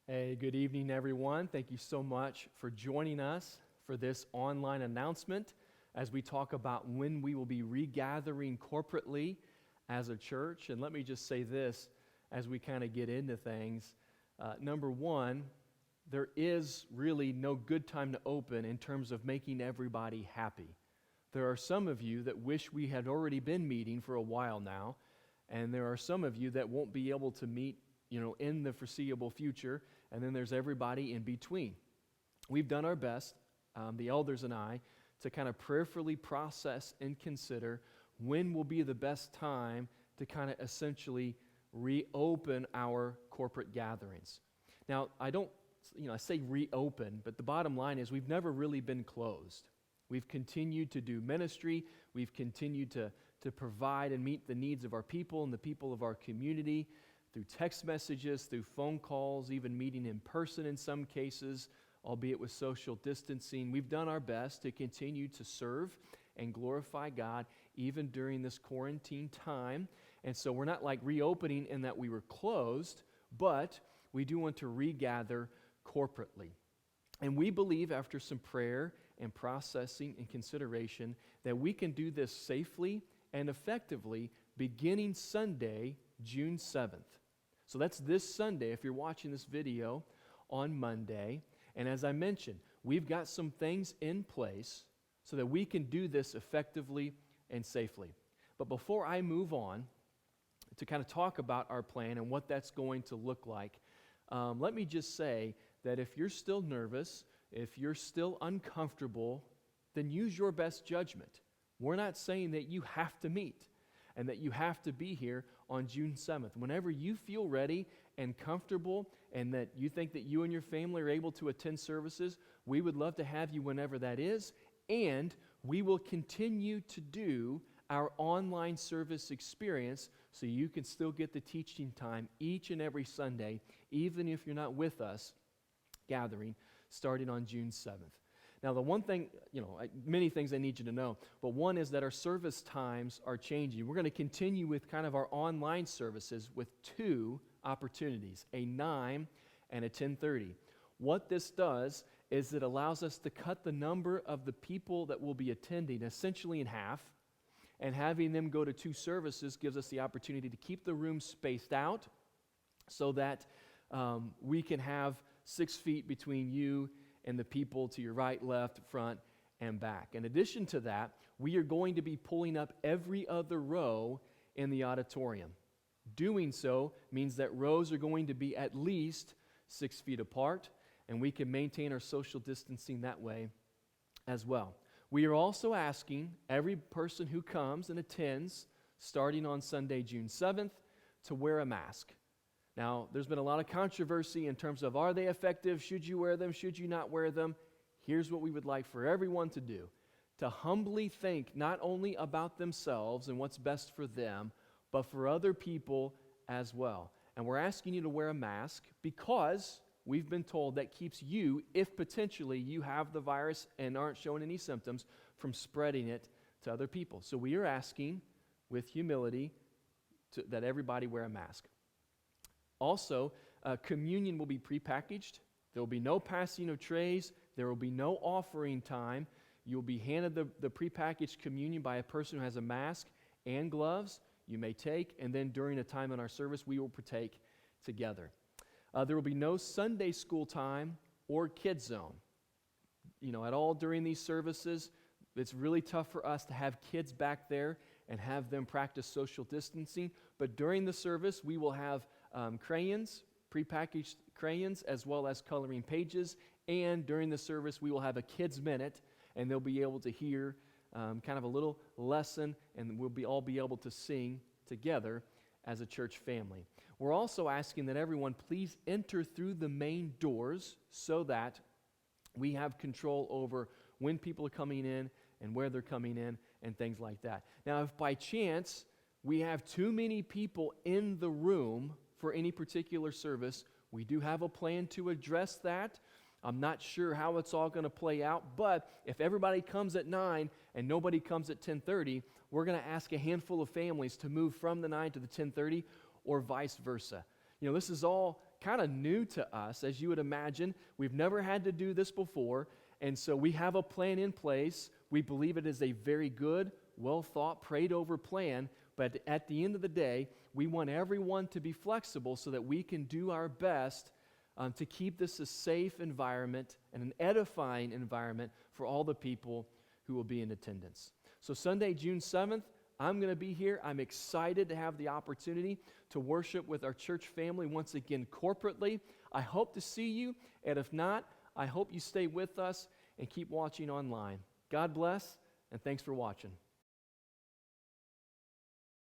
Hey, good evening, everyone. Thank you so much for joining us for this online announcement as we talk about when we will be regathering corporately as a church. And let me just say this as we kind of get into things. Number one, there is really no good time to open in terms of making everybody happy. There are some of you that wish we had already been meeting for a while now, and there are some of you that won't be able to meet in the foreseeable future, and then there's everybody in between. We've done our best, the elders and I, to kind of prayerfully process and consider when will be the best time to kind of essentially reopen our corporate gatherings. Now, I say reopen, but the bottom line is we've never really been closed. We've continued to do ministry. We've continued to provide and meet the needs of our people and the people of our community, through text messages, through phone calls, even meeting in person in some cases, albeit with social distancing. We've done our best to continue to serve and glorify God even during this quarantine time. And so we're not like reopening in that we were closed, but we do want to regather corporately. And we believe after some prayer and processing and consideration that we can do this safely and effectively beginning Sunday, June 7th. So that's this Sunday if you're watching this video on Monday. And as I mentioned, we've got some things in place so that we can do this effectively and safely. But before I move on to kind of talk about our plan and what that's going to look like, let me just say that if you're still nervous, if you're still uncomfortable, then use your best judgment. We're not saying that you have to meet and that you have to be here on June 7th. Whenever you feel ready and comfortable and that you think that you and your family are able to attend services, we would love to have you whenever that is, and we will continue to do our online service experience so you can still get the teaching time each and every Sunday, even if you're not with us gathering, starting on June 7th. Now, the one thing, many things I need you to know, but one is that our service times are changing. We're going to continue with kind of our online services with two opportunities, a 9 and a 10:30. What this does is it allows us to cut the number of the people that will be attending essentially in half, and having them go to two services gives us the opportunity to keep the room spaced out so that we can have 6 feet between you and the people to your right, left, front, and back. In addition to that, we are going to be pulling up every other row in the auditorium. Doing so means that rows are going to be at least 6 feet apart, and we can maintain our social distancing that way as well. We are also asking every person who comes and attends, starting on Sunday, June 7th, to wear a mask. Now, there's been a lot of controversy in terms of, are they effective? Should you wear them? Should you not wear them? Here's what we would like for everyone to do: to humbly think not only about themselves and what's best for them, but for other people as well. And we're asking you to wear a mask because we've been told that keeps you, if potentially you have the virus and aren't showing any symptoms, from spreading it to other people. So we are asking with humility that everybody wear a mask. Also, communion will be prepackaged. There will be no passing of trays. There will be no offering time. You will be handed the prepackaged communion by a person who has a mask and gloves. You may take, and then during a time in our service, we will partake together. There will be no Sunday school time or kids zone. At all during these services, it's really tough for us to have kids back there and have them practice social distancing. But during the service, we will have crayons, prepackaged crayons, as well as coloring pages. And during the service, we will have a kids' minute, and they'll be able to hear kind of a little lesson, and we'll all be able to sing together as a church family. We're also asking that everyone please enter through the main doors so that we have control over when people are coming in and where they're coming in and things like that. Now, if by chance we have too many people in the room for any particular service, we do have a plan to address that. I'm not sure how it's all going to play out, but if everybody comes at 9 and nobody comes at 10:30, we're going to ask a handful of families to move from the 9 to the 10:30 or vice versa. This is all kind of new to us, as you would imagine. We've never had to do this before, and so we have a plan in place. We believe it is a very good, well-thought, prayed-over plan, but at the end of the day, we want everyone to be flexible so that we can do our best to keep this a safe environment and an edifying environment for all the people who will be in attendance. So Sunday, June 7th, I'm going to be here. I'm excited to have the opportunity to worship with our church family once again corporately. I hope to see you, and if not, I hope you stay with us and keep watching online. God bless, and thanks for watching.